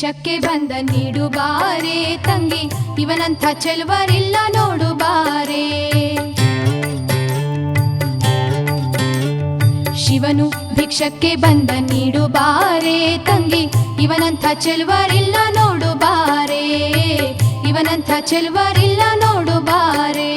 ಭಿಕ್ಷಕ್ಕೆ ಬಂದ ನೀಡು ಬಾರೆ ತಂಗಿ, ಇವನಂಥ ಚೆಲುವರಿಲ್ಲ ನೋಡು ಬಾರೆ. ಶಿವನು ಭಿಕ್ಷಕ್ಕೆ ಬಂದ ನೀಡು ಬಾರೆ ತಂಗಿ, ಇವನಂಥ ಚೆಲುವರಿಲ್ಲ ನೋಡು ಬಾರೆ, ಇವನಂಥ ಚೆಲುವರಿಲ್ಲ ನೋಡು ಬಾರೆ.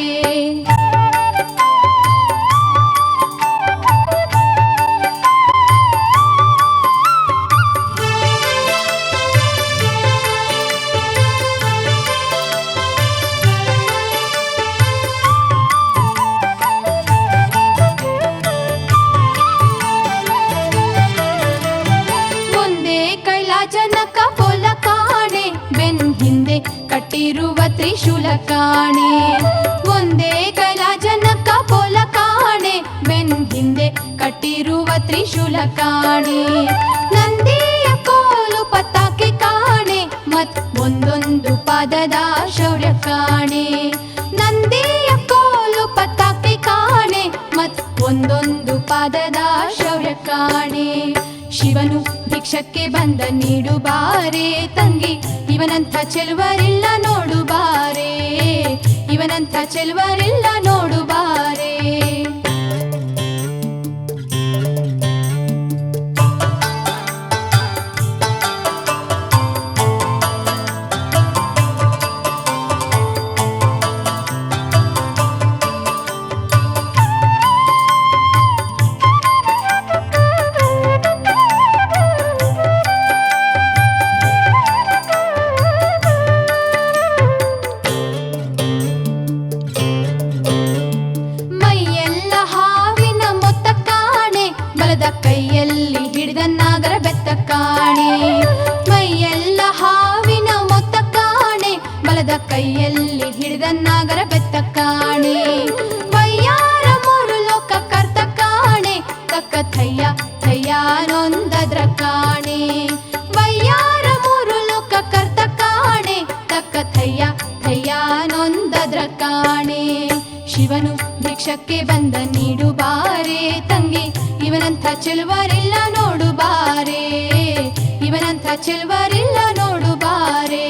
ಜನಕ ಪೊಲ ಕಾಣೆ ಬೆನ್ ಹಿಂದೆ ಕಟ್ಟಿರುವ ತ್ರಿಶೂಲ ಕಾಣೆ, ಒಂದೇ ಕೈಲಾಜನಕ ಪೊಲ ಕಾಣೆ ಬೆನ್ ಹಿಂದೆ ಕಟ್ಟಿರುವ ತ್ರಿಶೂಲ ಕಾಣೆ. ನಂದಿಯ ಕೋಲು ಪತಾಕೆ ಕಾಣೆ ಮತ್ ಒಂದೊಂದು ಪಾದದ ಶೌರ್ಯ ಕಾಣೆ, ನಂದಿಯ ಕೋಲು ಪತಾಕೆ ಕಾಣೆ ಮತ್ ಒಂದೊಂದು ಪಾದದ ಶೌರ್ಯ ಕಾಣೆ. ಶಿವನು ಭಿಕ್ಷಕ್ಕೆ ಬಂದ ನೀಡು ಬಾರೆ ತಂಗಿ, ಇವನಂಥ ಚೆಲುವರಿಲ್ಲ ನೋಡು ಬಾರೆ, ಇವನಂಥ ಚೆಲುವರಿಲ್ಲ ನೋಡು ಬಾರೆ. ಕೈಯಲ್ಲಿ ಹಿಡಿದ ನಾಗರ ಬೆತ್ತ ಕಾಣೆ, ಮೈಯೆಲ್ಲ ಹಾವಿನ ಮೊತ್ತ ಕಾಣೆ, ಬಲದ ಕೈಯಲ್ಲಿ ಹಿಡಿದ ನಾಗರ ಬೆತ್ತ ಕಾಣೆ. ವಯ್ಯಾರ ಮೂರು ಲೋಕ ಕರ್ತ ಕಾಣೆ, ತಕ್ಕ ಥಯ್ಯ ಥಯ್ಯ ನೊಂದದ್ರ ಕಾಣೆ, ವಯ್ಯಾರ ಮೂರು ಲೋಕ ಕರ್ತ ಕಾಣೆ, ತಕ್ಕ ಥಯ್ಯ ಥಯ್ಯ ನೊಂದದ್ರ ಕಾಣೆ. ಶಿವನು ಭಿಕ್ಷಕ್ಕೆ ಬಂದ ನೀಡು ಬಾರೆ ತಂಗಿ, ಇವನಂಥ ಚೆಲುವರಿಲ್ಲ ನೋಡು ಬಾರೆ, ಇವನಂಥ ಚೆಲುವರಿಲ್ಲ ನೋಡು ಬಾರೆ.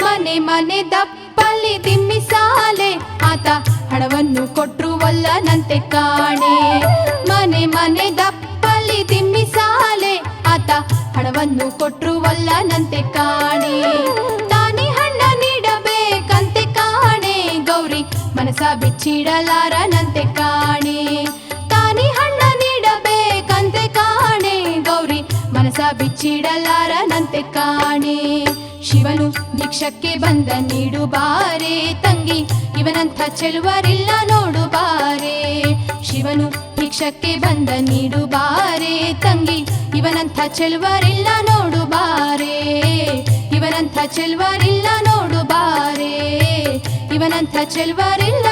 ಮನೆ ಮನೆ ದಪ್ಪಲ್ಲಿ ದಿಮ್ಮಿಸಾಲೆ ಆತ ಹಣವನ್ನು ಕೊಟ್ರು ಒಲ್ಲನಂತೆ ಕಾಣೆ, ಮನೆ ಮನೆ ದಪ್ಪಲ್ಲಿ ದಿಮ್ಮಿಸಾಲೆ ಆತ ಹಣವನ್ನು ಕೊಟ್ರು ಒಲ್ಲನಂತೆ ಕಾಣೆ. ತಾನೇ ಹಣ್ಣ ನೀಡಬೇಕಂತೆ ಕಾಣೆ, ಗೌರಿ ಮನಸ ಬಿಚ್ಚಿಡಲಾರನಂತೆ ಕಾಣೆ, ತಾನೇ ಹಣ್ಣ ನೀಡಬೇಕಂತೆ ಕಾಣೆ, ಗೌರಿ ಮನಸ ಬಿಚ್ಚಿಡಲಾರನಂತೆ ಕಾಣೆ. ಶಿವನು ಭಿಕ್ಷಕ್ಕೆ ಬಂದ ನೀಡು ಬಾರೆ ತಂಗಿ, ಇವನಂಥ ಚೆಲುವರಿಲ್ಲ ನೋಡು ಬಾರೆ. ಶಿವನು ಭಿಕ್ಷಕ್ಕೆ ಬಂದ ನೀಡು ಬಾರೆ ತಂಗಿ, ಇವನಂಥ ಚೆಲುವರಿಲ್ಲ ನೋಡು ಬಾರೆ, ಇವನಂಥ ಚೆಲುವರಿಲ್ಲ ನೋಡು ಬಾರೆ, ಇವನಂಥ ಚೆಲುವರಿಲ್ಲ